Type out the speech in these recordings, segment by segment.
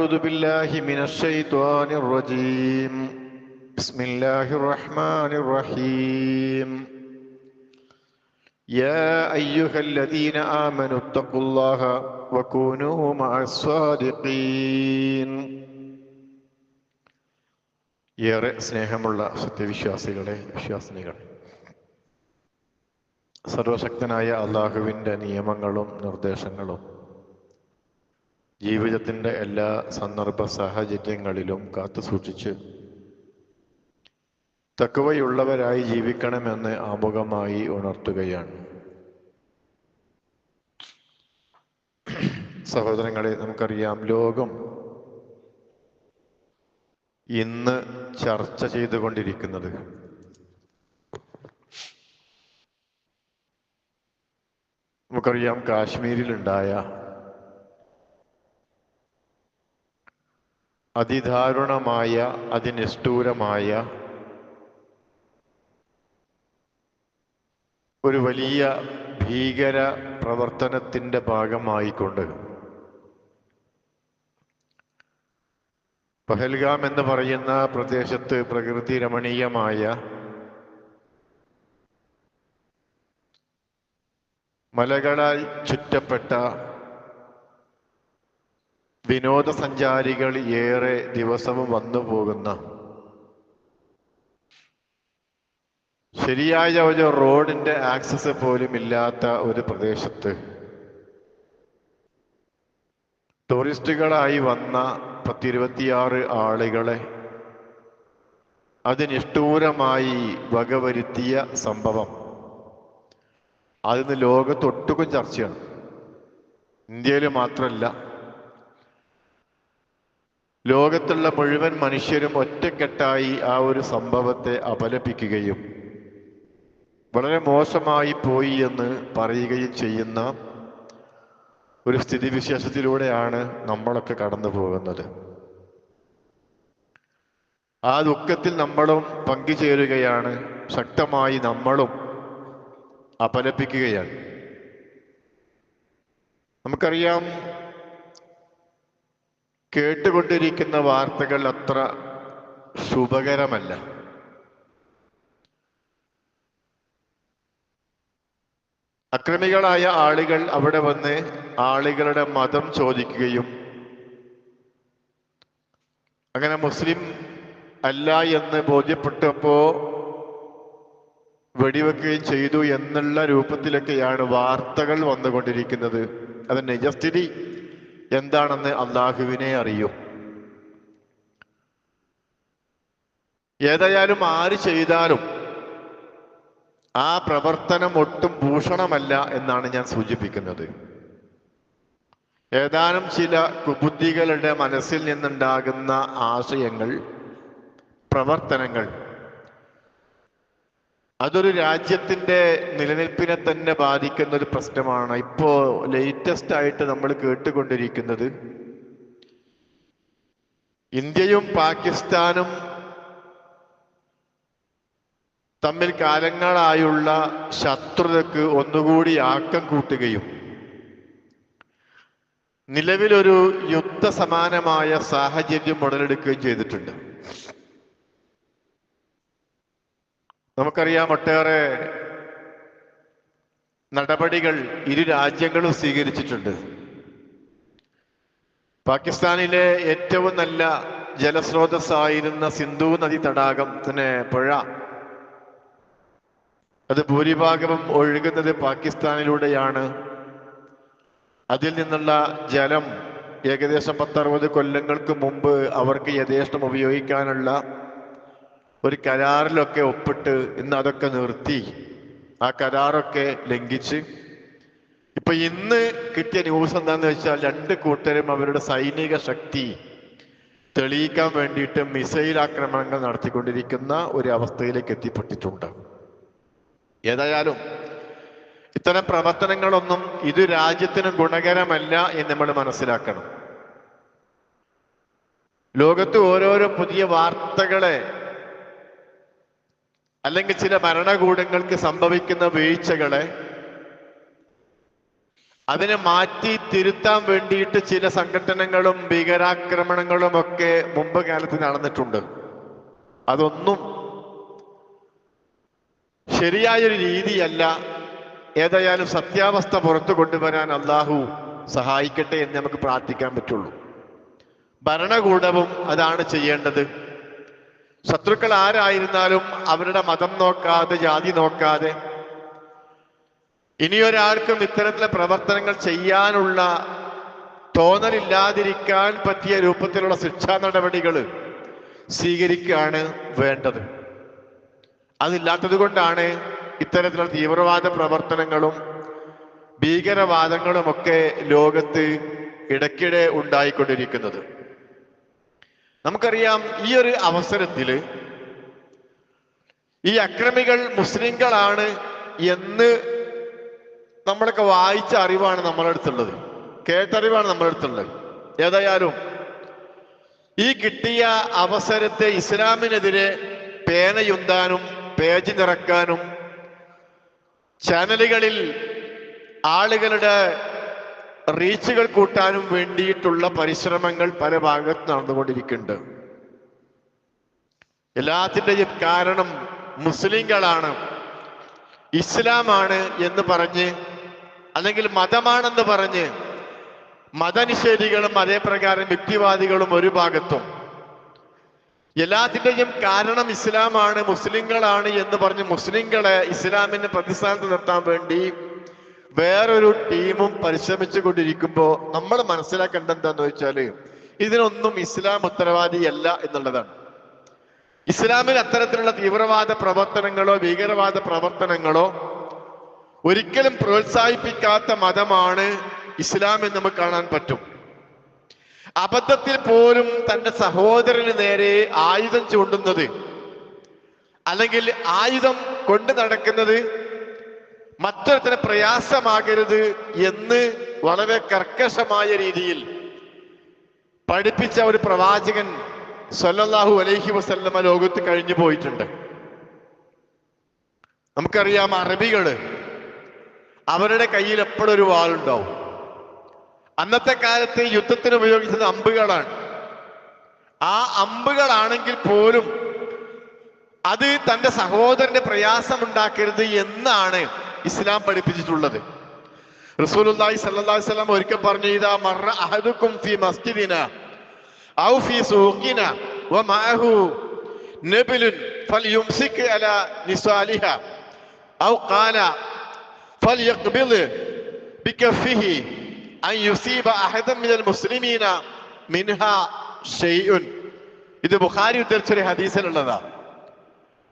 أعوذ بالله من الشيطان الرجيم. بسم الله الرحمن الرحيم. يا أيها الذين آمنوا اتقوا الله وكونوا مع الصادقين. ഏറെ സ്നേഹമുള്ള സത്യവിശ്വാസികളെ, വിശ്വാസിനികൾ, സർവശക്തനായ അള്ളാഹുവിൻ്റെ നിയമങ്ങളും നിർദ്ദേശങ്ങളും ജീവിതത്തിൻ്റെ എല്ലാ സന്ദർഭ സാഹചര്യങ്ങളിലും കാത്തു സൂക്ഷിച്ച് തഖ്വയുള്ളവരായി ജീവിക്കണമെന്ന് ആമുഖമായി ഉണർത്തുകയാണ്. സഹോദരങ്ങളെ, നമുക്കറിയാം, ലോകം ഇന്ന് ചർച്ച ചെയ്തുകൊണ്ടിരിക്കുന്നത് നമുക്കറിയാം കാശ്മീരിലുണ്ടായ അതിദാരുണമായ, അതിനിഷ്ഠൂരമായ ഒരു വലിയ ഭീകര പ്രവർത്തനത്തിൻ്റെ ഭാഗമായിക്കൊണ്ട് പഹൽഗാം എന്ന് പറയുന്ന പ്രദേശത്ത് പ്രകൃതി രമണീയമായ മലകളാൽ ചുറ്റപ്പെട്ട വിനോദസഞ്ചാരികൾ ഏറെ ദിവസവും വന്നു പോകുന്ന ശരിയായ ഒരു റോഡിന്റെ ആക്സസ് പോലും ഇല്ലാത്ത ഒരു പ്രദേശത്ത് ടൂറിസ്റ്റുകളായി വന്ന 26 ആളുകളെ അതിനിഷ്ഠൂരമായി വകവരുത്തിയ സംഭവം അതിന് ലോകത്തൊട്ടുക്കും ചർച്ചയാണ്. ഇന്ത്യയിൽ മാത്രമല്ല, ലോകത്തുള്ള മുഴുവൻ മനുഷ്യരും ഒറ്റക്കെട്ടായി ആ ഒരു സംഭവത്തെ അപലപിക്കുകയും വളരെ മോശമായി പോയി എന്ന് പറയുകയും ചെയ്യുന്ന ഒരു സ്ഥിതിവിശേഷത്തിലൂടെയാണ് നമ്മളൊക്കെ കടന്നു പോകുന്നത്. ആ ദുഃഖത്തിൽ നമ്മളും പങ്കുചേരുകയാണ്, ശക്തമായി നമ്മളും അപലപിക്കുകയാണ്. നമുക്കറിയാം, കേട്ടുകൊണ്ടിരിക്കുന്ന വാർത്തകൾ അത്ര ശുഭകരമല്ല. അക്രമികളായ ആളുകൾ അവിടെ വന്ന് ആളുകളുടെ മതം ചോദിക്കുകയും അങ്ങനെ മുസ്ലിം അല്ല എന്ന് ബോധ്യപ്പെട്ടപ്പോ വെടിവെക്കുകയും ചെയ്തു എന്നുള്ള രൂപത്തിലൊക്കെയാണ് വാർത്തകൾ വന്നുകൊണ്ടിരിക്കുന്നത്. അത് നിജസ്ഥിതി എന്താണെന്ന് അള്ളാഹുവിനെ അറിയൂ. ഏതായാലും ആര് ചെയ്താലും ആ പ്രവർത്തനം ഒട്ടും ഭൂഷണമല്ല എന്നാണ് ഞാൻ സൂചിപ്പിക്കുന്നത്. ഏതാനും ചില കുബുദ്ധികളുടെ മനസ്സിൽ നിന്നുണ്ടാകുന്ന ആശയങ്ങൾ, പ്രവർത്തനങ്ങൾ, അതൊരു രാജ്യത്തിൻ്റെ നിലനിൽപ്പിനെ തന്നെ ബാധിക്കുന്ന ഒരു പ്രശ്നമാണ്. ഇപ്പോ ലേറ്റസ്റ്റ് ആയിട്ട് നമ്മൾ കേട്ടുകൊണ്ടിരിക്കുന്നത് ഇന്ത്യയും പാകിസ്ഥാനും തമ്മിൽ കാലങ്ങളായുള്ള ശത്രുതയ്ക്ക് ഒന്നുകൂടി ആക്കം കൂട്ടുകയും നിലവിലൊരു യുദ്ധസമാനമായ സാഹചര്യം ഉടലെടുക്കുകയും ചെയ്തിട്ടുണ്ട്. നമുക്കറിയാം, ഒട്ടേറെ നടപടികൾ ഇരു രാജ്യങ്ങളും സ്വീകരിച്ചിട്ടുണ്ട്. പാകിസ്ഥാനിലെ ഏറ്റവും നല്ല ജലസ്രോതസ്സായിരുന്ന സിന്ധു നദി തടാകത്തിന് പുഴ, അത് ഭൂരിഭാഗവും ഒഴുകുന്നത് പാകിസ്ഥാനിലൂടെയാണ്. അതിൽ നിന്നുള്ള ജലം ഏകദേശം 10-60 കൊല്ലങ്ങൾക്ക് മുമ്പ് അവർക്ക് യഥേഷ്ടം ഉപയോഗിക്കാനുള്ള ഒരു കരാറിലൊക്കെ ഒപ്പിട്ട് ഇന്ന് അതൊക്കെ നിർത്തി, ആ കരാറൊക്കെ ലംഘിച്ച് ഇപ്പൊ ഇന്ന് കിട്ടിയ ന്യൂസ് എന്താന്ന് വെച്ചാൽ 2 കൂട്ടരും അവരുടെ സൈനിക ശക്തി തെളിയിക്കാൻ വേണ്ടിയിട്ട് മിസൈൽ ആക്രമണങ്ങൾ നടത്തിക്കൊണ്ടിരിക്കുന്ന ഒരു അവസ്ഥയിലേക്ക് എത്തിപ്പെട്ടിട്ടുണ്ട്. ഏതായാലും ഇത്തരം പ്രവർത്തനങ്ങളൊന്നും ഇത് രാജ്യത്തിന് ഗുണകരമല്ല എന്ന് നമ്മൾ മനസ്സിലാക്കണം. ലോകത്ത് ഓരോരോ പുതിയ വാർത്തകളെ അല്ലെങ്കിൽ ചില ഭരണകൂടങ്ങൾക്ക് സംഭവിക്കുന്ന വീഴ്ചകളെ അതിനെ മാറ്റി തിരുത്താൻ വേണ്ടിയിട്ട് ചില സംഘടനകളും ഭീകരാക്രമണങ്ങളും ഒക്കെ മുമ്പ് കാലത്ത് നടന്നിട്ടുണ്ട്. അതൊന്നും ശരിയായൊരു രീതിയല്ല. ഏതായാലും സത്യാവസ്ഥ പുറത്തു കൊണ്ടുവരാൻ അള്ളാഹു സഹായിക്കട്ടെ എന്ന് നമുക്ക് പ്രാർത്ഥിക്കാൻ പറ്റുള്ളൂ. ഭരണകൂടവും അതാണ് ചെയ്യേണ്ടത്. ശത്രുക്കൾ ആരായിരുന്നാലും അവരുടെ മതം നോക്കാതെ, ജാതി നോക്കാതെ ഇനിയൊരാൾക്കും ഇത്തരത്തിലെ പ്രവർത്തനങ്ങൾ ചെയ്യാനുള്ള തോന്നലില്ലാതിരിക്കാൻ പറ്റിയ രൂപത്തിലുള്ള ശിക്ഷാ നടപടികൾ സ്വീകരിക്കുകയാണ് വേണ്ടത്. അതില്ലാത്തത് കൊണ്ടാണ് ഇത്തരത്തിലുള്ള തീവ്രവാദ പ്രവർത്തനങ്ങളും ഭീകരവാദങ്ങളും ഒക്കെ ലോകത്ത് ഇടയ്ക്കിടെ ഉണ്ടായിക്കൊണ്ടിരിക്കുന്നത്. നമുക്കറിയാം, ഈ ഒരു അവസരത്തിൽ ഈ അക്രമികൾ മുസ്ലിങ്ങളാണ് എന്ന് നമ്മളൊക്കെ വായിച്ച അറിവാണ് നമ്മുടെ അടുത്തുള്ളത്, കേട്ടറിവാണ് നമ്മുടെ അടുത്തുള്ളത്. ഏതായാലും ഈ കിട്ടിയ അവസരത്തെ ഇസ്ലാമിനെതിരെ പേനയുന്താനും പേജ് നിറക്കാനും ചാനലുകളിൽ ആളുകളുടെ റീച്ചുകൾ കൂട്ടാനും വേണ്ടിയിട്ടുള്ള പരിശ്രമങ്ങൾ പല ഭാഗത്ത് നടന്നുകൊണ്ടിരിക്കുന്നുണ്ട്. എല്ലാത്തിൻ്റെയും കാരണം മുസ്ലിങ്ങളാണ്, ഇസ്ലാമാണ് എന്ന് പറഞ്ഞ്, അല്ലെങ്കിൽ മതമാണെന്ന് പറഞ്ഞ് മതനിഷേധികളും അതേപ്രകാരം യുക്തിവാദികളും ഒരു ഭാഗത്തും, എല്ലാത്തിൻ്റെയും കാരണം ഇസ്ലാമാണ്, മുസ്ലിങ്ങളാണ് എന്ന് പറഞ്ഞ് മുസ്ലിങ്ങളെ ഇസ്ലാമിന് പ്രതിസ്ഥാനത്ത് നിർത്താൻ വേണ്ടി വേറൊരു ടീമും പരിശ്രമിച്ചു കൊണ്ടിരിക്കുമ്പോൾ നമ്മൾ മനസ്സിലാക്കേണ്ടത് എന്താന്ന് വെച്ചാല്, ഇതിനൊന്നും ഇസ്ലാം ഉത്തരവാദിയല്ല എന്നുള്ളതാണ്. ഇസ്ലാമിൽ അത്തരത്തിലുള്ള തീവ്രവാദ പ്രവർത്തനങ്ങളോ ഭീകരവാദ പ്രവർത്തനങ്ങളോ ഒരിക്കലും പ്രോത്സാഹിപ്പിക്കാത്ത മതമാണ് ഇസ്ലാം എന്ന് നമുക്ക് കാണാൻ പറ്റും. അബദ്ധത്തിൽ പോലും തന്റെ സഹോദരന് നേരെ ആയുധം ചൂണ്ടുന്നത്, അല്ലെങ്കിൽ ആയുധം കൊണ്ട് നടക്കുന്നത് മറ്റൊരുത്തരെ പ്രയാസമാകരുത് എന്ന് വളരെ കർക്കശമായ രീതിയിൽ പഠിപ്പിച്ച ഒരു പ്രവാചകൻ സല്ലല്ലാഹു അലൈഹി വസല്ലമ ലോകത്ത് കഴിഞ്ഞു പോയിട്ടുണ്ട്. നമുക്കറിയാം, അറബികള് അവരുടെ കയ്യിൽ എപ്പോഴും ഒരു വാളുണ്ടാവും. അന്നത്തെ കാലത്ത് യുദ്ധത്തിന് ഉപയോഗിച്ചത് അമ്പുകളാണ്. ആ അമ്പുകളാണെങ്കിൽ പോലും അത് തന്റെ സഹോദരന്റെ പ്രയാസമുണ്ടാക്കരുത് എന്നാണ് ഇസ്ലാം പഠിപ്പിച്ചിട്ടുള്ളത്. റസൂലുള്ളാഹി സ്വല്ലല്ലാഹു അലൈഹി വസല്ലം ഒരിക്കൽ പറഞ്ഞു, ഇദാ മറ അഹദുക്കും ഫീ മസ്ജിദിനാ ഔ ഫീ സൂഖിനാ വമഅഹു നബലുൻ ഫൽയുംസിക് അലാ നിസാലിഹാ ഔ ഖാല ഫൽയഖ്ബിദ് ബികഫിഹി അൻ യുസീബ അഹദൻ മിനൽ മുസ്ലിമീന മിൻഹാ ഷൈഉൻ. ഇത് ബുഖാരി ഉദ്ധരിച്ചൊരു ഹദീസിലുള്ളതാ.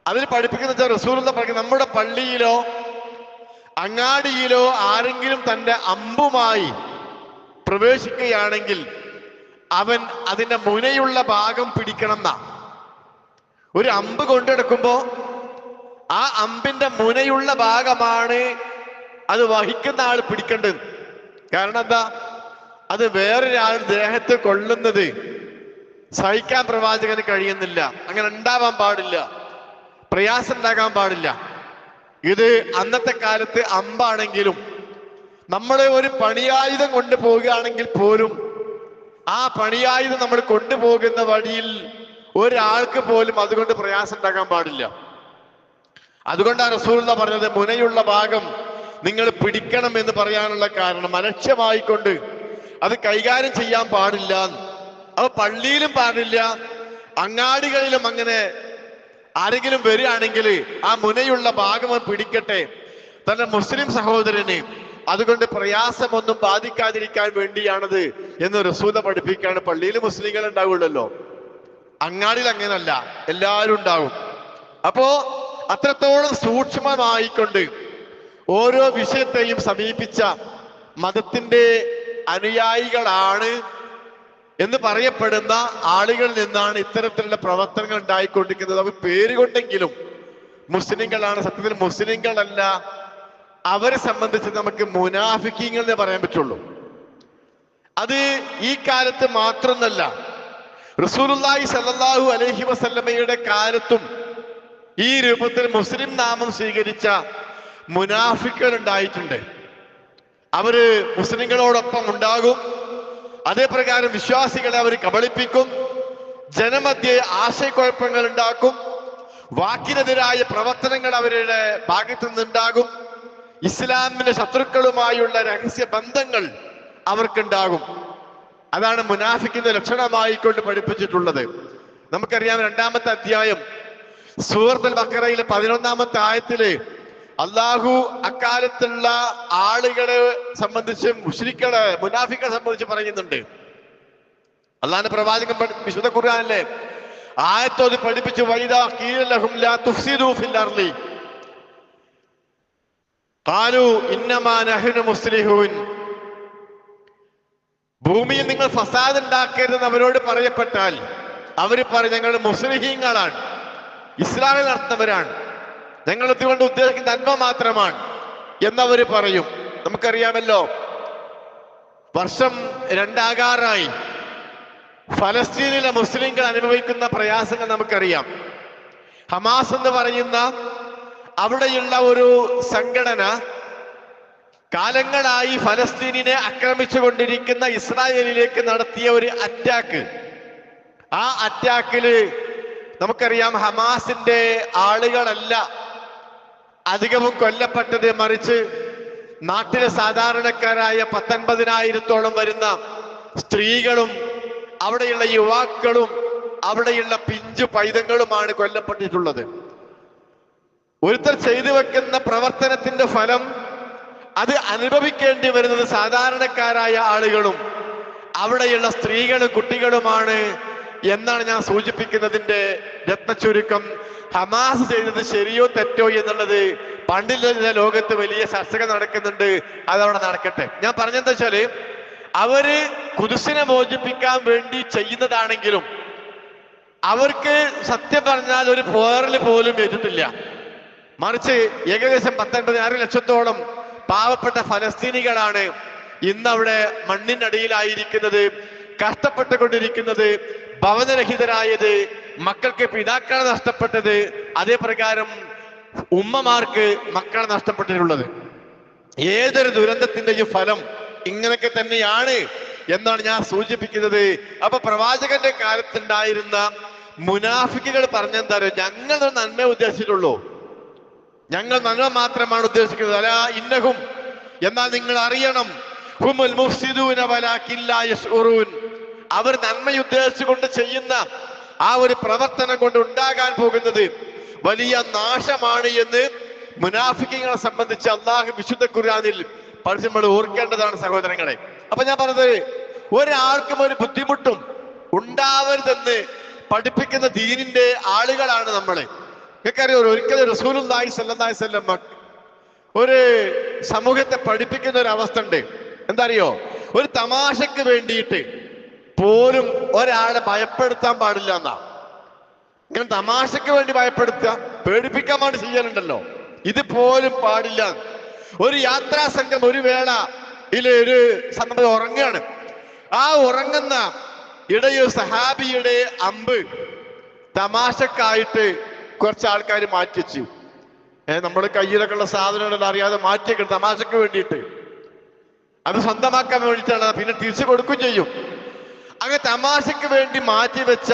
അതിൽ പഠിപ്പിക്കുന്ന റസൂലുള്ള പറയുന്നത്, നമ്മുടെ പള്ളിയിലോ അങ്ങാടിയിലോ ആരെങ്കിലും തന്റെ അമ്പുമായി പ്രവേശിക്കുകയാണെങ്കിൽ അവൻ അതിന്റെ മുനയുള്ള ഭാഗം പിടിക്കണം എന്നാ. ഒരു അമ്പ് കൊണ്ടെടുക്കുമ്പോ ആ അമ്പിന്റെ മുനയുള്ള ഭാഗമാണ് അത് വഹിക്കുന്ന ആൾ പിടിക്കേണ്ടത്. കാരണം എന്താ? അത് വേറൊരാൾ ദേഹത്ത് കൊള്ളുന്നത് സഹിക്കാൻ പ്രവാചകന് കഴിയുന്നില്ല. അങ്ങനെ ഉണ്ടാവാൻ പാടില്ല, പ്രയാസം ഉണ്ടാകാൻ പാടില്ല. ഇത് അന്നത്തെ കാലത്ത് അമ്പാണെങ്കിലും നമ്മൾ ഒരു പണിയായുധം കൊണ്ടുപോവുകയാണെങ്കിൽ പോലും ആ പണിയായുധം നമ്മൾ കൊണ്ടുപോകുന്ന വഴിയിൽ ഒരാൾക്ക് പോലും അതുകൊണ്ട് പ്രയാസം ഉണ്ടാകാൻ പാടില്ല. അതുകൊണ്ടാണ് റസൂലുള്ളാഹി പറഞ്ഞത്, മുനയുള്ള ഭാഗം നിങ്ങൾ പിടിക്കണം എന്ന് പറയാനുള്ള കാരണം അലക്ഷ്യമായിക്കൊണ്ട് അത് കൈകാര്യം ചെയ്യാൻ പാടില്ല. അത് പള്ളിയിലും പാടില്ല, അങ്ങാടികളിലും. അങ്ങനെ ആരെങ്കിലും വരികയാണെങ്കിൽ ആ മുനയുള്ള ഭാഗം പിടിക്കട്ടെ, തന്റെ മുസ്ലിം സഹോദരന് അതുകൊണ്ട് പ്രയാസമൊന്നും ബാധിക്കാതിരിക്കാൻ വേണ്ടിയാണത് എന്ന് റസൂല പഠിപ്പിക്കുകയാണ്. പള്ളിയിൽ മുസ്ലിങ്ങൾ ഉണ്ടാവുള്ളല്ലോ, അങ്ങാടിയിൽ അങ്ങനല്ല, എല്ലാവരും ഉണ്ടാവും. അപ്പോ അത്രത്തോളം സൂക്ഷ്മമായിക്കൊണ്ട് ഓരോ വിഷയത്തെയും സമീപിച്ച മതത്തിന്റെ അനുയായികളാണ് എന്ന് പറയപ്പെടുന്ന ആളുകളിൽ നിന്നാണ് ഇത്തരത്തിലുള്ള പ്രവർത്തനങ്ങൾ ഉണ്ടായിക്കൊണ്ടിരിക്കുന്നത്. അവർ പേരുകൊണ്ടെങ്കിലും മുസ്ലിങ്ങളാണ്, സത്യത്തിൽ മുസ്ലിങ്ങളല്ല. അവരെ സംബന്ധിച്ച് നമുക്ക് മുനാഫിക്കീങ്ങൾ എന്ന് പറയാൻ പറ്റുള്ളൂ. അത് ഈ കാലത്ത് മാത്രമല്ല, റസൂലുള്ളാഹി സ്വല്ലല്ലാഹു അലൈഹി വസല്ലമയുടെ കാലത്തും ഈ രൂപത്തിൽ മുസ്ലിം നാമം സ്വീകരിച്ച മുനാഫിക്കുകൾ ഉണ്ടായിട്ടുണ്ട്. അവര് മുസ്ലിങ്ങളോടൊപ്പം ഉണ്ടാകും. അതേപ്രകാരം വിശ്വാസികളെ അവർ കബളിപ്പിക്കും, ജനമധ്യേ ആശയക്കുഴപ്പങ്ങൾ ഉണ്ടാക്കും, വാക്കിനെതിരായ പ്രവർത്തനങ്ങൾ അവരുടെ ഭാഗത്തു നിന്നുണ്ടാകും, ഇസ്ലാമിന്റെ ശത്രുക്കളുമായുള്ള രഹസ്യ ബന്ധങ്ങൾ അവർക്കുണ്ടാകും. അതാണ് മുനാഫിക്കിന്റെ ലക്ഷണമായിക്കൊണ്ട് പഠിപ്പിച്ചിട്ടുള്ളത്. നമുക്കറിയാം, 2-ാമത്തെ അധ്യായം സൂറത്തുൽ ബഖറയിലെ 11-ാമത്തെ ആയത്തില് അള്ളാഹു അക്കാലത്തുള്ള ആളുകളെ സംബന്ധിച്ച്, മുശ്രിക്കുകളെ, മുനാഫിക്കുകളെ സംബന്ധിച്ച് പറയുന്നുണ്ട്. അള്ളാഹുവിന്റെ പ്രവാചകൻ വിശുദ്ധ ഖുർആനിലെ ആയത്തോട് പഠിപ്പിച്ചു, വൈദാ ഖീല ലഹും ലാ തുഫ്സിദൂ ഫിൽ അർളി ഖാലൂ ഇന്നമാ നഹ്നു മുസ്ലിഹൂൻ. ഭൂമിയിൽ നിങ്ങൾ ഫസാദ് ഉണ്ടാക്കരുതെന്ന് അവരോട് പറയപ്പെട്ടാൽ അവർ പറയും, ഞങ്ങൾ മുസ്ലിഹീങ്ങളാണ്, ഇസ്ലാമിൽ നടത്തുന്നവരാണ്, ഞങ്ങൾ ഇതുകൊണ്ട് ഉദ്ദേശിക്കുന്ന നന്മ മാത്രമാണ് എന്നവർ പറയും. നമുക്കറിയാമല്ലോ, വർഷം 2 ആകാറായി ഫലസ്തീനിലെ മുസ്ലിങ്ങൾ അനുഭവിക്കുന്ന പ്രയാസങ്ങൾ നമുക്കറിയാം. ഹമാസ് എന്ന് പറയുന്ന അവിടെയുള്ള ഒരു സംഘടന കാലങ്ങളായി ഫലസ്തീനിനെ ആക്രമിച്ചു കൊണ്ടിരിക്കുന്ന ഇസ്രായേലിലേക്ക് നടത്തിയ ഒരു അറ്റാക്ക്. ആ അറ്റാക്കില് നമുക്കറിയാം, ഹമാസിന്റെ ആളുകളല്ല അധികവും കൊല്ലപ്പെട്ടത്, മറിച്ച് നാട്ടിലെ സാധാരണക്കാരായ 19,000-ഓളം വരുന്ന സ്ത്രീകളും അവിടെയുള്ള യുവാക്കളും അവിടെയുള്ള പിഞ്ചു പൈതങ്ങളുമാണ് കൊല്ലപ്പെട്ടിട്ടുള്ളത്. ഒരുത്തർ ചെയ്തു വെക്കുന്ന പ്രവർത്തനത്തിന്റെ ഫലം അത് അനുഭവിക്കേണ്ടി വരുന്നത് സാധാരണക്കാരായ ആളുകളും അവിടെയുള്ള സ്ത്രീകളും കുട്ടികളുമാണ് എന്നാണ് ഞാൻ സൂചിപ്പിക്കുന്നതിന്റെ രത്നച്ചുരുക്കം. ഹമാസ് ചെയ്തത് ശരിയോ തെറ്റോ എന്നുള്ളത് പണ്ടില്ല ലോകത്ത് വലിയ ചർച്ചകൾ നടക്കുന്നുണ്ട്. അതവിടെ നടക്കട്ടെ. ഞാൻ പറഞ്ഞെന്താ വെച്ചാല്, അവര് ഖുദ്സിനെ മോചിപ്പിക്കാൻ വേണ്ടി ചെയ്യുന്നതാണെങ്കിലും അവർക്ക് സത്യം പറഞ്ഞാൽ ഒരു പോറൽ പോലും ഏറ്റിട്ടില്ല. മറിച്ച് ഏകദേശം 19 ലക്ഷത്തോളം പാവപ്പെട്ട ഫലസ്തീനികളാണ് ഇന്നവിടെ മണ്ണിനടിയിലായിരിക്കുന്നത്, കഷ്ടപ്പെട്ടുകൊണ്ടിരിക്കുന്നത്, ഭവനരഹിതരായത്, മക്കൾക്ക് പിതാക്കളെ നഷ്ടപ്പെട്ടത്, അതേപ്രകാരം ഉമ്മമാർക്ക് മക്കളെ നഷ്ടപ്പെട്ടിട്ടുള്ളത്. ഏതൊരു ദുരന്തത്തിന്റെയും ഫലം ഇങ്ങനെയൊക്കെ തന്നെയാണ് എന്നാണ് ഞാൻ സൂചിപ്പിക്കുന്നത്. അപ്പൊ പ്രവാചകന്റെ കാലത്തുണ്ടായിരുന്ന മുനാഫിക്കുകൾ പറഞ്ഞെന്താ, ഞങ്ങൾ നന്മ ഉദ്ദേശിച്ചിട്ടുള്ളൂ, ഞങ്ങൾ നന്മ മാത്രമാണ് ഉദ്ദേശിക്കുന്നത്. അലാ ഇന്നഹും, എന്നാൽ നിങ്ങൾ അറിയണം, ഹുമുൽ മുഫ്സിദൂന വലാകിൻ ലാ യശ്ഉറൂൻ, അവർ നന്മ ഉദ്ദേശിച്ചുകൊണ്ട് ചെയ്യുന്ന ആ ഒരു പ്രവർത്തനം കൊണ്ട് ഉണ്ടാകാൻ പോകുന്നത് വലിയ നാശമാണ് എന്ന് മുനാഫിക്കുകളെ സംബന്ധിച്ച് അള്ളാഹു വിശുദ്ധ ഖുർആനിൽ പഠിച്ച് നമ്മൾ ഓർക്കേണ്ടതാണ് സഹോദരങ്ങളെ. അപ്പൊ ഞാൻ പറഞ്ഞത്, ഒരാൾക്കും ഒരു ബുദ്ധിമുട്ടും ഉണ്ടാവരുതെന്ന് പഠിപ്പിക്കുന്ന ദീനിന്റെ ആളുകളാണ് നമ്മള്. നിങ്ങൾക്കറിയോ, ഒരിക്കലും റസൂലുള്ളാഹി സ്വല്ലല്ലാഹി അലൈഹി വസല്ലം ഒരു സമൂഹത്തെ പഠിപ്പിക്കുന്ന ഒരു അവസ്ഥ ഉണ്ട്. എന്താ അറിയോ, ഒരു തമാശക്ക് വേണ്ടിയിട്ട് പോലും ഒരാളെ ഭയപ്പെടുത്താൻ പാടില്ല എന്നാ. ഇങ്ങനെ തമാശക്ക് വേണ്ടി ഭയപ്പെടുത്തുക, പേടിപ്പിക്കാൻ വേണ്ടി ചെയ്യലുണ്ടല്ലോ, ഇത് പോലും പാടില്ല. ഒരു യാത്രാ സംഘം ഒരു വേള ഒരു സന്ദർഭം ഉറങ്ങുകയാണ്. ആ ഉറങ്ങുന്ന ഇടയിൽ സഹാബിയുടെ അമ്പ് തമാശക്കായിട്ട് കുറച്ച് ആൾക്കാർ മാറ്റി വെച്ചു. നമ്മുടെ കയ്യിലൊക്കെ ഉള്ള സാധനങ്ങൾ അറിയാതെ മാറ്റിയൊക്കെ തമാശക്ക് വേണ്ടിയിട്ട്, അത് സ്വന്തമാക്കാൻ വേണ്ടിയിട്ടാണ്, പിന്നെ തിരിച്ചു കൊടുക്കുകയും ചെയ്യും. അങ്ങനെ തമാശക്ക് വേണ്ടി മാറ്റി വെച്ച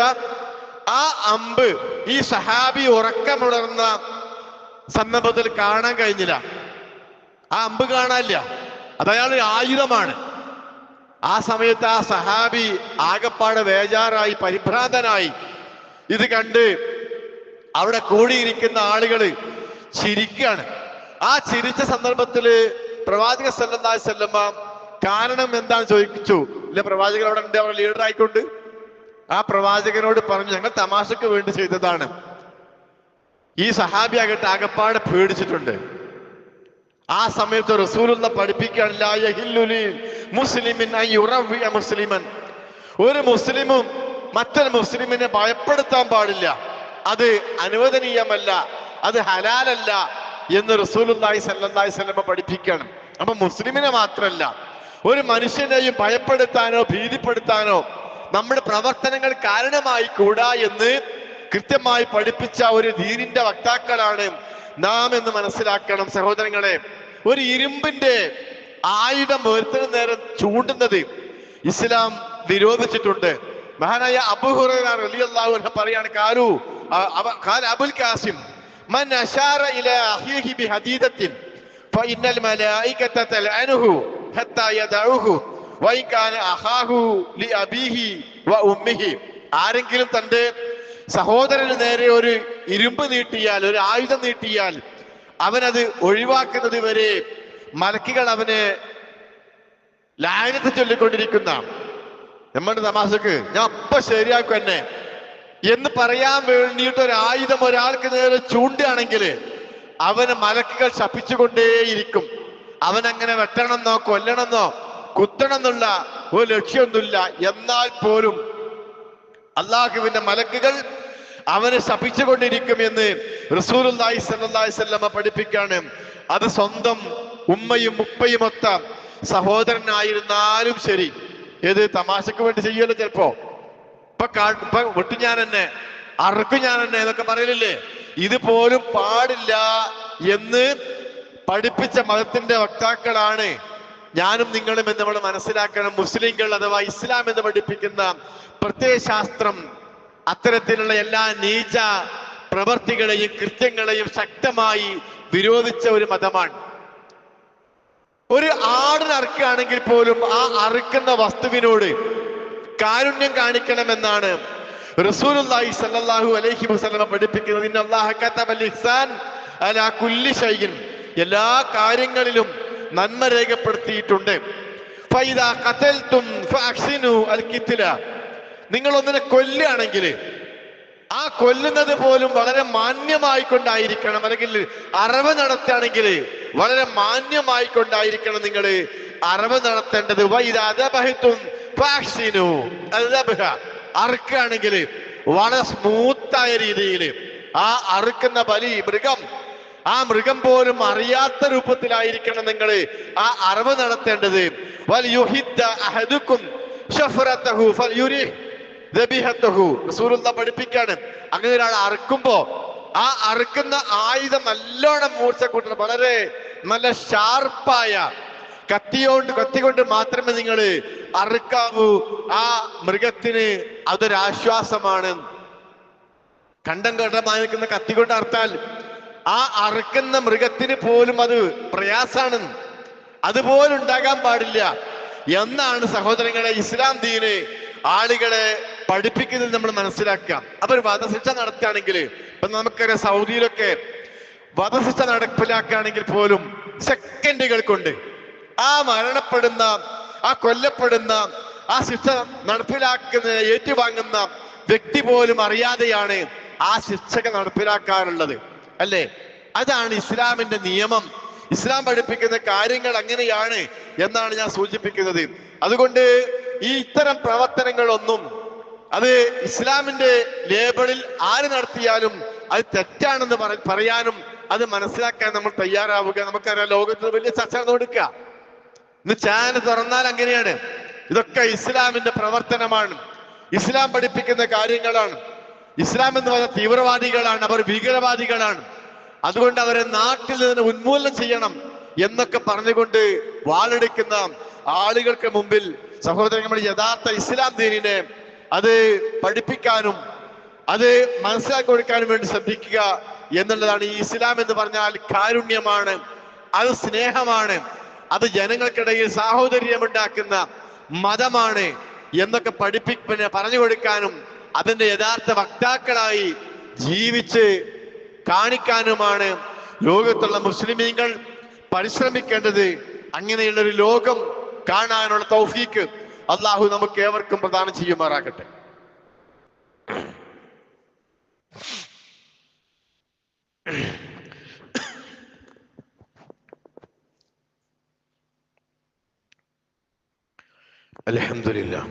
ആ അമ്പ് ഈ സഹാബി ഉറക്കമുണർന്ന സന്ദർഭത്തിൽ കാണാൻ കഴിഞ്ഞില്ല. ആ അമ്പ് കാണാനില്ല, അത് അയാളുടെ ആയുധമാണ്. ആ സമയത്ത് ആ സഹാബി ആകപ്പാടെ വേജാറായി, പരിഭ്രാന്തനായി. ഇത് കണ്ട് അവിടെ കൂടിയിരിക്കുന്ന ആളുകള് ചിരിക്കുകയാണ്. ആ ചിരിച്ച സന്ദർഭത്തില് പ്രവാചക സല്ലല്ലാഹു അലൈഹി വസല്ലമ കാരണം എന്താണ് ചോദിച്ചു. ഇല്ല, പ്രവാചകൻ അവിടെ ഉണ്ട്, അവിടെ ലീഡർ ആയിക്കൊണ്ട്. ആ പ്രവാചകനോട് പറഞ്ഞു, ഞങ്ങൾ തമാശക്ക് വേണ്ടി ചെയ്തതാണ്. ഈ സഹാബി ആകട്ടെ ആകപ്പാടെ പേടിച്ചിട്ടുണ്ട്. ആ സമയത്ത് റസൂലുള്ള പഠിപ്പിക്കുകയാണ്, ഒരു മുസ്ലിമും മറ്റൊരു മുസ്ലിമിനെ ഭയപ്പെടുത്താൻ പാടില്ല, അത് അനുവദനീയമല്ല, അത് ഹലാലല്ല എന്ന് റസൂലുള്ളാഹി സ്വല്ലല്ലാഹി അലൈഹി വസല്ലം പഠിപ്പിക്കണം. അപ്പൊ മുസ്ലിമിനെ മാത്രമല്ല, ഒരു മനുഷ്യനെയും ഭയപ്പെടുത്താനോ ഭീതിപ്പെടുത്താനോ നമ്മുടെ പ്രവർത്തനങ്ങൾ കാരണമായി കൂടാ എന്ന് കൃത്യമായി പഠിപ്പിച്ച ഒരു ദീനിന്റെ വക്താക്കളാണ് നാം എന്ന് മനസ്സിലാക്കണം സഹോദരങ്ങളെ. ഒരു ഇരുമ്പിന്റെ ആയുധം ഒരുത്തിന് നേരെ ചൂണ്ടുന്നത് ഇസ്ലാം വിരോധിച്ചിട്ടുണ്ട്. മഹാനായ അബൂ ഹുറൈറ റളിയല്ലാഹു അൻഹു പറയാണ്, ഖാല അബുൽ ഖാസിം മൻ അശാറ ഇലാ അഖീഹി ബിഹദീദത്തിൻ ഫഇന്നൽ മലായികത തൽഅനുഹു ഹത്താ യദഉഹു വഇൻ കാന അഖാഹു ലിഅബീഹി വഉമ്മിഹി. ആരെങ്കിലും തന്റെ സഹോദരന് നേരെ ഒരു ഇരുമ്പ് നീട്ടിയാൽ, ഒരു ആയുധം നീട്ടിയാൽ അവനത് ഒഴിവാക്കുന്നത് വരെ മലക്കുകൾ അവനെ ലായനത്ത് ചൊല്ലിക്കൊണ്ടിരിക്കുന്ന, നമ്മുടെ തമാശക്ക് ഞാൻ അപ്പൊ ശരിയാക്കും എന്നെ എന്ന് പറയാൻ വേണ്ടിയിട്ട് ഒരു ആയുധം ഒരാൾക്ക് നേരെ ചൂണ്ടുകയാണെങ്കിൽ അവന് മലക്കുകൾ ശപിച്ചുകൊണ്ടേയിരിക്കും. അവനങ്ങനെ വെട്ടണമെന്നോ കൊല്ലണമെന്നോ കുത്തണം എന്നുള്ള ഒരു ലക്ഷ്യമൊന്നുമില്ല. എന്നാൽ പോലും അള്ളാഹുവിന്റെ മലക്കുകൾ അവനെ ശപിച്ചുകൊണ്ടിരിക്കും എന്ന് റസൂലുള്ളാഹി സ്വല്ലല്ലാഹി അലൈഹി വസല്ലം പഠിപ്പിക്കാണ്. അത് സ്വന്തം ഉമ്മയും ഉപ്പയും ഒത്ത സഹോദരനായിരുന്നാലും ശരി. ഏത് തമാശക്ക് വേണ്ടി ചെയ്യുമല്ലോ ചിലപ്പോ, ഇപ്പൊ വെട്ടു ഞാൻ എന്നെ, അറക്കും ഞാൻ എന്നെ എന്നൊക്കെ പറയലില്ലേ, ഇതുപോലും പാടില്ല എന്ന് പഠിപ്പിച്ച മതത്തിന്റെ വക്താക്കളാണ് ഞാനും നിങ്ങളും എന്ന് നമ്മൾ മനസ്സിലാക്കണം. മുസ്ലിങ്ങൾ അഥവാ ഇസ്ലാം എന്ന് പഠിപ്പിക്കുന്ന പ്രത്യയശാസ്ത്രം അത്തരത്തിലുള്ള എല്ലാ നീച പ്രവർത്തികളെയും കൃത്യങ്ങളെയും ശക്തമായി വിരോധിച്ച ഒരു മതമാണ്. ഒരു ആടിനെ അറുക്കുകയാണെങ്കിൽ പോലും ആ അറുക്കുന്ന വസ്തുവിനോട് കാരുണ്യം കാണിക്കണമെന്നാണ് റസൂലുള്ളാഹി സ്വല്ലല്ലാഹു അലൈഹി വസല്ലം പഠിപ്പിക്കുന്നത്. ഇന്നല്ലാഹ കതബൽ ഇഹ്സാൻ അലാ കുല്ലി ഷൈഇൻ, എല്ലാ കാര്യങ്ങളിലും നന്മ രേഖപ്പെടുത്തിയിട്ടുണ്ട്. ഫൈദാ ഖതൽതും ഫഅഹ്സിനു അൽ ഖിത്ല, നിങ്ങൾ ഒന്നിനെ കൊല്ലുകയാണെങ്കിൽ ആ കൊല്ലുന്നത് പോലും വളരെ മാന്യമായിക്കൊണ്ടായിരിക്കണം, അല്ലെങ്കിൽ അറവ് നടത്തുകയാണെങ്കിൽ വളരെ മാന്യമായിക്കൊണ്ടായിരിക്കണം നിങ്ങൾ അറവ് നടത്തേണ്ടത്. അറുക്കുകയാണെങ്കിൽ വളരെ സ്മൂത്തായ രീതിയിൽ ആ അറുക്കുന്ന ബലി ആ മൃഗം പോലും അറിയാത്ത രൂപത്തിലായിരിക്കണം നിങ്ങൾ ആ അറവ് നടത്തേണ്ടത്. പഠിപ്പിക്കാണ്. അങ്ങനെ ഒരാൾ അറുക്കുമ്പോ ആ അറുക്കുന്ന ആയുധം നല്ലോണം മൂർച്ച കൂട്ടണം. വളരെ നല്ല ഷാർപ്പായ കത്തി കൊണ്ട് മാത്രമേ നിങ്ങൾ അറുക്കാവൂ. ആ മൃഗത്തിന് അതൊരാശ്വാസമാണ്. കണ്ടമായി നിൽക്കുന്ന കത്തി കൊണ്ട് അറുത്താൽ ആ അറുക്കുന്ന മൃഗത്തിന് പോലും അത് പ്രയാസാണ്. അതുപോലും ഉണ്ടാകാൻ പാടില്ല എന്നാണ് സഹോദരങ്ങളെ ഇസ്ലാം ദീന് ആളുകളെ പഠിപ്പിക്കുന്നത് നമ്മൾ മനസ്സിലാക്കാം. അപ്പൊ ഒരു വധശിക്ഷ നടത്തുകയാണെങ്കിൽ, ഇപ്പൊ നമുക്കറിയാം സൗദിയിലൊക്കെ വധശിക്ഷ നടപ്പിലാക്കുകയാണെങ്കിൽ പോലും സെക്കൻഡുകൾ കൊണ്ട് ആ മരണപ്പെടുന്ന, ആ കൊല്ലപ്പെടുന്ന, ആ ശിക്ഷ നടപ്പിലാക്കുന്ന, ഏറ്റുവാങ്ങുന്ന വ്യക്തി പോലും അറിയാതെയാണ് ആ ശിക്ഷകൾ നടപ്പിലാക്കാറുള്ളത്, അല്ലേ? അതാണ് ഇസ്ലാമിന്റെ നിയമം. ഇസ്ലാം പഠിപ്പിക്കുന്ന കാര്യങ്ങൾ അങ്ങനെയാണ് എന്നാണ് ഞാൻ സൂചിപ്പിക്കുന്നത്. അതുകൊണ്ട് ഈ ഇത്തരം പ്രവർത്തനങ്ങളൊന്നും അത് ഇസ്ലാമിന്റെ ലേബിളിൽ ആര് നടത്തിയാലും അത് തെറ്റാണെന്ന് പറയാനും അത് മനസ്സിലാക്കാൻ നമ്മൾ തയ്യാറാവുക. നമുക്കറിയാം, ലോകത്ത് വലിയ ചർച്ച നടക്കുക. ഇന്ന് ചാനൽ തുറന്നാൽ അങ്ങനെയാണ്. ഇതൊക്കെ ഇസ്ലാമിന്റെ പ്രവർത്തനമാണ്, ഇസ്ലാം പഠിപ്പിക്കുന്ന കാര്യങ്ങളാണ്. ഇസ്ലാം എന്ന് പറഞ്ഞ തീവ്രവാദികളാണ്, അവർ ഭീകരവാദികളാണ്. അതുകൊണ്ട് അവരെ നാട്ടിൽ നിന്ന് ഉന്മൂലനം ചെയ്യണം എന്നൊക്കെ പറഞ്ഞുകൊണ്ട് വാളെടുക്കുന്ന ആളുകൾക്ക് മുമ്പിൽ സഹോദരങ്ങൾ യഥാർത്ഥ ഇസ്ലാം ദീനിനെ അത് പഠിപ്പിക്കാനും അത് മനസ്സിലാക്കി കൊടുക്കാനും വേണ്ടി ശ്രദ്ധിക്കുക എന്നുള്ളതാണ്. ഈ ഇസ്ലാം എന്ന് പറഞ്ഞാൽ കാരുണ്യമാണ്, അത് സ്നേഹമാണ്, അത് ജനങ്ങൾക്കിടയിൽ സാഹോദര്യമുണ്ടാക്കുന്ന മതമാണ് എന്നൊക്കെ പറഞ്ഞു കൊടുക്കാനും അതിന്റെ യഥാർത്ഥ വക്താക്കളായി ജീവിച്ച് കാണിക്കാനുമാണ് ലോകത്തുള്ള മുസ്ലിമീങ്ങൾ പരിശ്രമിക്കേണ്ടത്. അങ്ങനെയുള്ളൊരു ലോകം കാണാനുള്ള തൗഫീക്ക് അള്ളാഹു നമുക്ക് ഏവർക്കും പ്രദാനം ചെയ്യുമാറാകട്ടെ. അൽഹംദുലില്ലാഹ്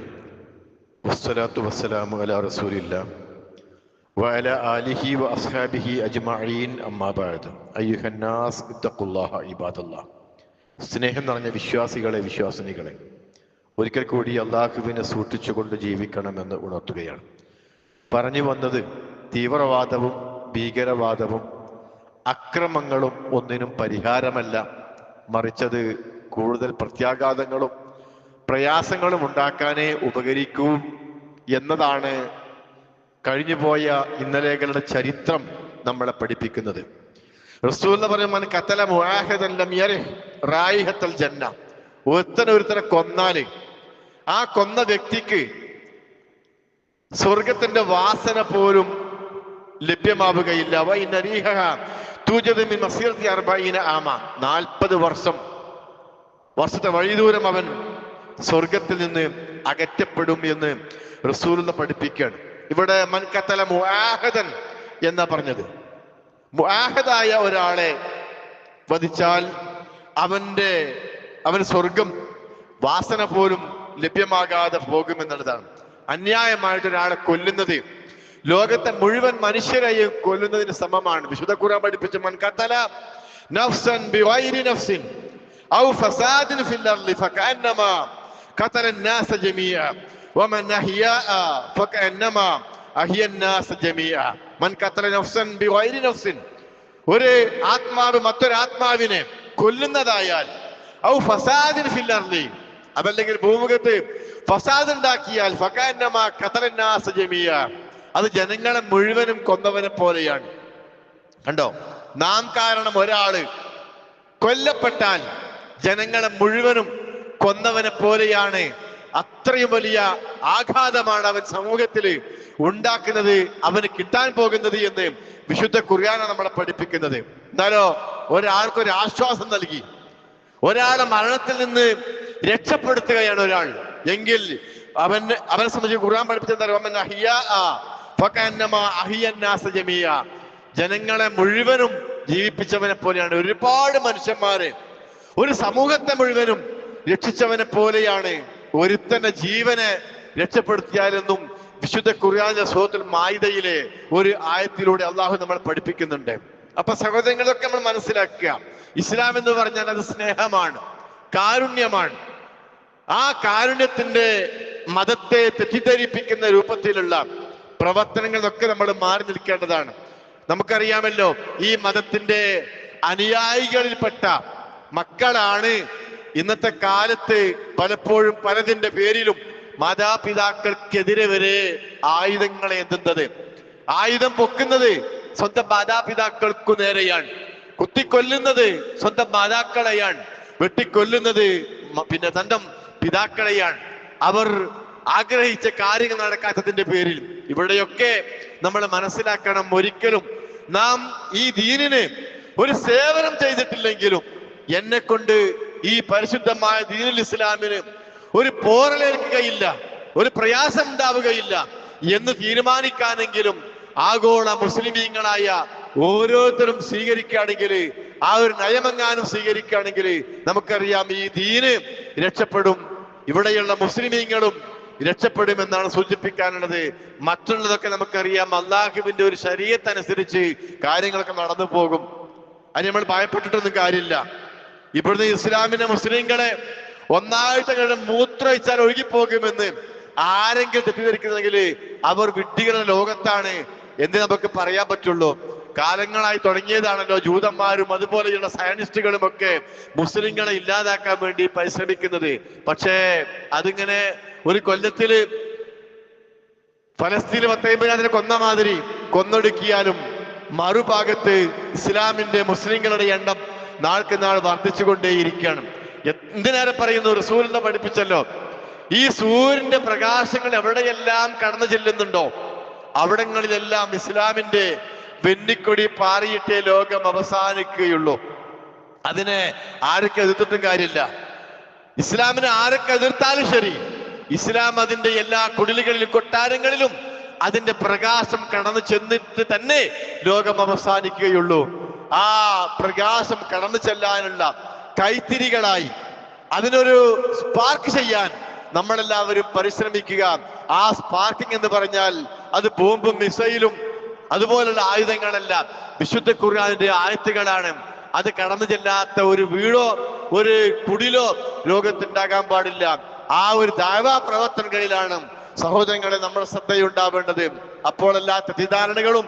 വസ്സലാത്തു വസ്സലാമു അലാ റസൂലില്ലാഹ് വഅലാ ആലിഹി വഅസ്ഹാബിഹി അജ്മഈൻ അമ്മാ ബഅദ്. അയ്യുഹന്നാസ് ഇത്തഖുല്ലാഹ ഇബാദല്ലാഹ്. സ്നേഹം നിറഞ്ഞ വിശ്വാസികളെ, വിശ്വാസിനികളെ, ഒരിക്കൽ കൂടി അള്ളാഹുവിനെ സൂക്ഷിച്ചുകൊണ്ട് ജീവിക്കണമെന്ന് ഉണർത്തുകയാണ്. പറഞ്ഞു വന്നത് തീവ്രവാദവും ഭീകരവാദവും അക്രമങ്ങളും ഒന്നിനും പരിഹാരമല്ല, മറിച്ചത് കൂടുതൽ പ്രത്യാഘാതങ്ങളും പ്രയാസങ്ങളും ഉണ്ടാക്കാനേ ഉപകരിക്കൂ എന്നതാണ് കഴിഞ്ഞുപോയ ഇന്നലെകളുടെ ചരിത്രം നമ്മളെ പഠിപ്പിക്കുന്നത്. റസൂൽ പറഞ്ഞു, മൻ ഖതല മുആഹിദൻ ലം യരിഹ് റായിഹത്തൽ ജന്ന. ഒരുത്തനെ കൊന്നാല് ആ കൊന്ന വ്യക്തിക്ക് സ്വർഗത്തിന്റെ വാസന പോലും ലഭ്യമാവുകയില്ല. 40 വർഷത്തെ വഴിദൂരം അവൻ സ്വർഗത്തിൽ നിന്ന് അകറ്റപ്പെടും എന്ന് റസൂൽ പഠിപ്പിക്കുകയാണ്. ഇവിടെ മൻ ഖതല മുആഹിദൻ എന്നാ പറഞ്ഞത്. മുആഹിദായ ഒരാളെ വധിച്ചാൽ അവന് സ്വർഗം വാസന പോലും ലഭ്യമാകാതെ പോകുമെന്നുള്ളതാണ്. അന്യായമായിട്ട് ഒരാളെ കൊല്ലുന്നത് ലോകത്തെ മുഴുവൻ മനുഷ്യരെയും കൊല്ലുന്നതിന് സമമാണ്. വിശുദ്ധ ഖുർആൻ പഠിപ്പിച്ച മൻ ഖതല നഫ്സൻ ബിഗൈരി നഫ്സിൻ ഔ ഫസാദിൻ ഫിൽ അർളി ഫകഅന്നമാ ഖതല الناس ജമീഅ വമൻ അഹ്യാ ഫകഅന്നമാ അഹ്യ الناس ജമീഅ. മൻ ഖതല നഫ്സൻ ബിഗൈരി നഫ്സിൻ, ഒരു ആത്മാവ് മറ്റൊരു ആത്മാവിനെ കൊല്ലുന്നതായാൽ, ഔ ഫസാദിൻ ഫിൽ അർളി, അതല്ലെങ്കിൽ ഭൂമുഖത്ത് ഫസാദ് ഉണ്ടാക്കിയാൽ, ഫകഅന്നമാ ഖതല الناس ജമീഅ, അത് ജനങ്ങളെ മുഴുവനും കൊന്നവനെ പോലെയാണ്. കണ്ടോ, നാം കാരണം ഒരാള് കൊല്ലപ്പെട്ടാൽ ജനങ്ങളെ മുഴുവനും കൊന്നവനെ പോലെയാണ്. അത്രയും വലിയ ആഘാതമാണ് അവൻ സമൂഹത്തിൽ ഉണ്ടാക്കുന്നത്, അവന് കിട്ടാൻ പോകുന്നത് എന്ന് വിശുദ്ധ ഖുർആനാണ് നമ്മളെ പഠിപ്പിക്കുന്നത്. എന്നാലോ ഒരാൾക്കൊരു ആശ്വാസം നൽകി, ഒരാളെ മരണത്തിൽ നിന്ന് രക്ഷപ്പെടുത്തുകയാണ് ഒരാൾ എങ്കിൽ അവനെ സംബന്ധിച്ച് ഖുർആൻ പഠിപ്പിച്ചത് ജനങ്ങളെ മുഴുവനും ജീവിപ്പിച്ചവനെ പോലെയാണ്. ഒരുപാട് മനുഷ്യന്മാരെ, ഒരു സമൂഹത്തെ മുഴുവനും രക്ഷിച്ചവനെ പോലെയാണ്. ഒരുത്തന്റെ ജീവനെ രക്ഷപ്പെടുത്തിയാലെന്നും വിശുദ്ധ ഖുർആനിലെ സൂറത്തുൽ മാഇദയിലെ ഒരു ആയത്തിലൂടെ അള്ളാഹു നമ്മളെ പഠിപ്പിക്കുന്നുണ്ട്. അപ്പൊ സഹോദരങ്ങളൊക്കെ നമ്മൾ മനസ്സിലാക്കുക, ഇസ്ലാം എന്ന് പറഞ്ഞാൽ അത് സ്നേഹമാണ്, കാരുണ്യമാണ്. ആ കാരുണ്യത്തിന്റെ മതത്തെ തെറ്റിദ്ധരിപ്പിക്കുന്ന രൂപത്തിലുള്ള പ്രവർത്തനങ്ങളൊക്കെ നമ്മൾ മാറി നിൽക്കേണ്ടതാണ്. നമുക്കറിയാമല്ലോ, ഈ മതത്തിന്റെ അനുയായികളിൽപ്പെട്ട മക്കളാണ് ഇന്നത്തെ കാലത്ത് പലപ്പോഴും പലതിന്റെ പേരിലും മാതാപിതാക്കൾക്കെതിരെ വരെ ആയുധങ്ങളെ എന്തുന്നത്, ആയുധം പൊക്കുന്നത് സ്വന്തം മാതാപിതാക്കൾക്കു നേരെയാണ്, കുത്തിക്കൊല്ലുന്നത് സ്വന്തം മാതാക്കളെയാണ്, വെട്ടിക്കൊല്ലുന്നത് പിന്നെ സ്വന്തം പിതാക്കളെയാണ്. അവർ ആഗ്രഹിച്ച കാര്യങ്ങൾ നടക്കാത്തതിന്റെ പേരിൽ. ഇവിടെയൊക്കെ നമ്മൾ മനസ്സിലാക്കണം, ഒരിക്കലും നാം ഈ ദീനിന് ഒരു സേവനം ചെയ്തിട്ടില്ലെങ്കിലും എന്നെ കൊണ്ട് ഈ പരിശുദ്ധമായ ദീനുൽ ഇസ്ലാമിന് ഒരു പോറലേൽക്കുകയില്ല, ഒരു പ്രയാസം ഉണ്ടാവുകയില്ല എന്ന് തീരുമാനിക്കാനെങ്കിലും ആഗോള മുസ്ലിമീങ്ങളായ ഓരോരുത്തരും സ്വീകരിക്കുകയാണെങ്കിൽ, ആ ഒരു നയമെങ്ങാനും സ്വീകരിക്കുകയാണെങ്കിൽ നമുക്കറിയാം ഈ ദീന് രക്ഷപ്പെടും, ഇവിടെയുള്ള മുസ്ലിമീങ്ങളും രക്ഷപ്പെടുമെന്നാണ് സൂചിപ്പിക്കാനുള്ളത്. മറ്റുള്ളതൊക്കെ നമുക്കറിയാം, അള്ളാഹുവിന്റെ ഒരു ശരീഅത്ത് അനുസരിച്ച് കാര്യങ്ങളൊക്കെ നടന്നു പോകും. അത് നമ്മൾ ഭയപ്പെട്ടിട്ടൊന്നും കാര്യമില്ല. ഇവിടുന്ന് ഇസ്ലാമിന്റെ മുസ്ലിങ്ങളെ ഒന്നായിട്ട് മൂത്രയിച്ചാൽ ഒഴുകിപ്പോകുമെന്ന് ആരെങ്കിലും തെറ്റിദ്ധരിക്കുന്നെങ്കിൽ അവർ വിഡ്ഢികളുടെ ലോകത്താണ് എന്ന് നമുക്ക് പറയാൻ പറ്റുള്ളൂ. കാലങ്ങളായി തുടങ്ങിയതാണല്ലോ ജൂതന്മാരും അതുപോലെയുള്ള സയനിസ്റ്റുകളും ഒക്കെ മുസ്ലിങ്ങളെ ഇല്ലാതാക്കാൻ വേണ്ടി പരിശ്രമിക്കുന്നത്. പക്ഷേ അതിങ്ങനെ ഒരു കൊല്ലത്തില് ഫലസ്തീൻ 10,000 കൊന്ന മാതിരി കൊന്നൊടുക്കിയാലും മറുഭാഗത്ത് ഇസ്ലാമിന്റെ മുസ്ലിങ്ങളുടെ എണ്ണം നാൾക്ക് നാൾ വർദ്ധിച്ചുകൊണ്ടേയിരിക്കുകയാണ്. എന്തിനേറെ പറയുന്നു, റസൂലിനെ പഠിപ്പിച്ചല്ലോ, ഈ സൂര്യന്റെ പ്രകാശങ്ങൾ എവിടെയെല്ലാം കടന്നു ചെല്ലുന്നുണ്ടോ അവിടങ്ങളിലെല്ലാം ഇസ്ലാമിന്റെ വെന്നിക്കൊടി പാറിയിട്ടേ ലോകം അവസാനിക്കുകയുള്ളൂ. അതിനെ ആരൊക്കെ എതിർത്തിട്ടും കാര്യമില്ല. ഇസ്ലാമിനെ ആരൊക്കെ എതിർത്താലും ശരി, ഇസ്ലാം അതിന്റെ എല്ലാ കുടിലുകളിലും കൊട്ടാരങ്ങളിലും അതിന്റെ പ്രകാശം കടന്നു ചെന്നിട്ട് തന്നെ ലോകം അവസാനിക്കുകയുള്ളൂ. ആ പ്രകാശം കടന്നു ചെല്ലാനുള്ള കൈത്തിരികളായി അതിനൊരു സ്പാർക്ക് ചെയ്യാൻ നമ്മളെല്ലാവരും പരിശ്രമിക്കുക. ആ സ്പാർക്കിംഗ് എന്ന് പറഞ്ഞാൽ അത് ബോംബും മിസൈലും അതുപോലുള്ള ആയുധങ്ങളല്ല, വിശുദ്ധ ഖുർആനിന്റെ ആയത്തുകളാണ്. അത് കടന്നു ചെല്ലാത്ത ഒരു വീടോ ഒരു കുടിലോ ലോകത്തുണ്ടാകാൻ പാടില്ല. ആ ഒരു ദഅവാ പ്രവർത്തനങ്ങളിലാണ് സഹോദരങ്ങളെ നമ്മുടെ ശ്രദ്ധയുണ്ടാവേണ്ടത്. അപ്പോൾ എല്ലാ തെറ്റിദ്ധാരണകളും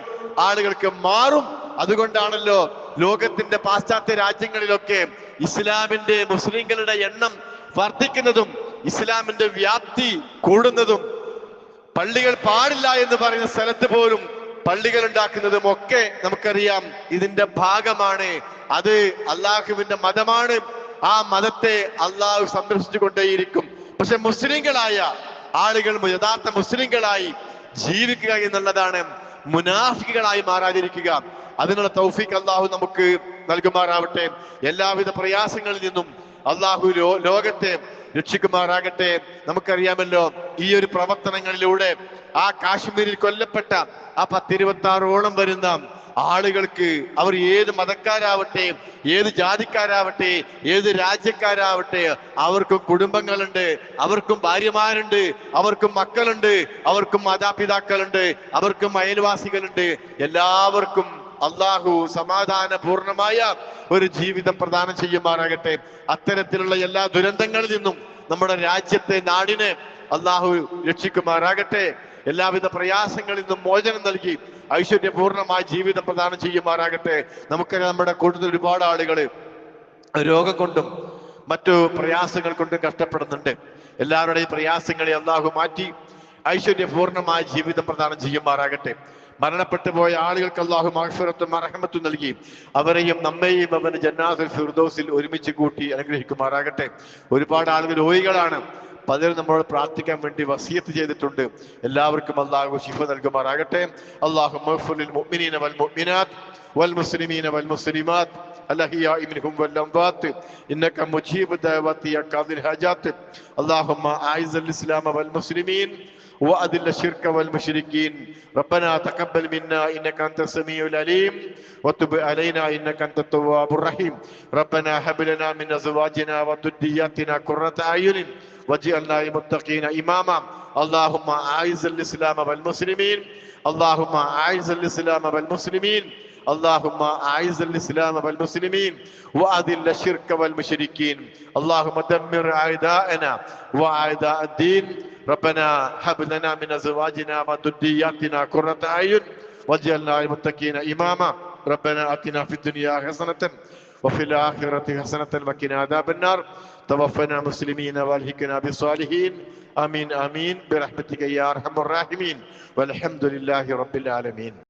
ആളുകൾക്ക് മാറും. അതുകൊണ്ടാണല്ലോ ലോകത്തിന്റെ പാശ്ചാത്യ രാജ്യങ്ങളിലൊക്കെ ഇസ്ലാമിന്റെ മുസ്ലിങ്ങളുടെ എണ്ണം വർദ്ധിക്കുന്നതും ഇസ്ലാമിന്റെ വ്യാപ്തി കൂടുന്നതും പള്ളികൾ പാടില്ല എന്ന് പറയുന്ന സ്ഥലത്ത് പോലും പള്ളികൾ ഉണ്ടാക്കുന്നതും ഒക്കെ നമുക്കറിയാം ഇതിന്റെ ഭാഗമാണ്. അത് അള്ളാഹുവിന്റെ മതമാണ്. ആ മതത്തെ അള്ളാഹു സംരക്ഷിച്ചു കൊണ്ടേയിരിക്കും. പക്ഷെ മുസ്ലിങ്ങളായ ആളുകൾ യഥാർത്ഥ മുസ്ലിങ്ങളായി ജീവിക്കുക എന്നുള്ളതാണ്, മുനാഫിക്കുകളായി മാറാതിരിക്കുക. അതിനുള്ള തൗഫീഖ് അള്ളാഹു നമുക്ക് നൽകുമാറാവട്ടെ. എല്ലാവിധ പ്രയാസങ്ങളിൽ നിന്നും അള്ളാഹു ലോകത്തെ രക്ഷിക്കുമാറാകട്ടെ. നമുക്കറിയാമല്ലോ ഈ ഒരു പ്രവർത്തനങ്ങളിലൂടെ ആ കാശ്മീരിൽ കൊല്ലപ്പെട്ട ആ 10-26ഓളം വരുന്ന ആളുകൾക്ക്, അവർ ഏത് മതക്കാരാവട്ടെ, ഏത് ജാതിക്കാരാവട്ടെ, ഏത് രാജ്യക്കാരാവട്ടെ, അവർക്കും കുടുംബങ്ങളുണ്ട്, അവർക്കും ഭാര്യമാരുണ്ട്, അവർക്കും മക്കളുണ്ട്, അവർക്കും മാതാപിതാക്കളുണ്ട്, അവർക്കും അയൽവാസികളുണ്ട്. എല്ലാവർക്കും അള്ളാഹു സമാധാനപൂർണമായ ഒരു ജീവിതം പ്രദാനം ചെയ്യുമാറാകട്ടെ. അത്തരത്തിലുള്ള എല്ലാ ദുരന്തങ്ങളിൽ നിന്നും നമ്മുടെ രാജ്യത്തെ, നാടിനെ അള്ളാഹു രക്ഷിക്കുമാറാകട്ടെ. എല്ലാവിധ പ്രയാസങ്ങളിൽ നിന്നും മോചനം നൽകി ഐശ്വര്യപൂർണമായ ജീവിതം പ്രദാനം ചെയ്യുമാറാകട്ടെ. നമുക്കറിയാം നമ്മുടെ കൂട്ടത്തിൽ ഒരുപാട് ആളുകൾ രോഗം കൊണ്ടും മറ്റു പ്രയാസങ്ങൾ കൊണ്ടും കഷ്ടപ്പെടുന്നുണ്ട്. എല്ലാവരുടെയും പ്രയാസങ്ങളെ അള്ളാഹു മാറ്റി ഐശ്വര്യപൂർണമായ ജീവിതം പ്രദാനം ചെയ്യുമാറാകട്ടെ. മരണപ്പെട്ടു പോയ ആളുകൾക്ക് അള്ളാഹു മഗ്ഫിറത്തും മർഹമത്തും നൽകി അവരെയും നമ്മെയും അവന് ജന്നാത്തുൽ ഫിർദൗസിൽ ഒരുമിച്ച് കൂട്ടി അനുഗ്രഹിക്കുമാറാകട്ടെ. ഒരുപാട് ആളുകൾ രോഗികളാണ്, പലരും നമ്മളോട് പ്രാർത്ഥിക്കാൻ വേണ്ടി വസിയത്ത് ചെയ്തിട്ടുണ്ട്. എല്ലാവർക്കും അള്ളാഹു ശിഫ നൽകുമാറാകട്ടെ. അല്ലാഹു മഗ്ഫിർ ലിൽ മുഅ്മിനീന വൽ മുഅ്മിനാത്ത് വൽ മുസ്ലിമീന വൽ മുസ്ലിമാത്ത് الأحياء منهم والأموات إنك مجيب الدعوات يا قاضي الحاجات. اللهم أعز الإسلام والمسلمين وأذل الشرك والمشركين. ربنا تقبل منا إنك أنت السميع العليم وتب علينا إنك أنت التواب الرحيم. ربنا هب لنا من أزواجنا وذرياتنا قرة أعين واجعلنا للمتقين إماما. اللهم أعز الإسلام والمسلمين. اللهم أعز الإسلام والمسلمين. اللهم أعز الإسلام والمسلمين وأذل الشرك والمشركين. اللهم دمر أعداءنا وأعداء الدين. ربنا هب لنا من أزواجنا وذرياتنا قرة أعين واجعلنا للمتقين إماما. ربنا آتنا في الدنيا حسنة وفي الآخرة حسنة وقنا عذاب النار. توفنا مسلمين والحقنا بالصالحين. آمين آمين برحمتك يا أرحم الراحمين والحمد لله رب العالمين.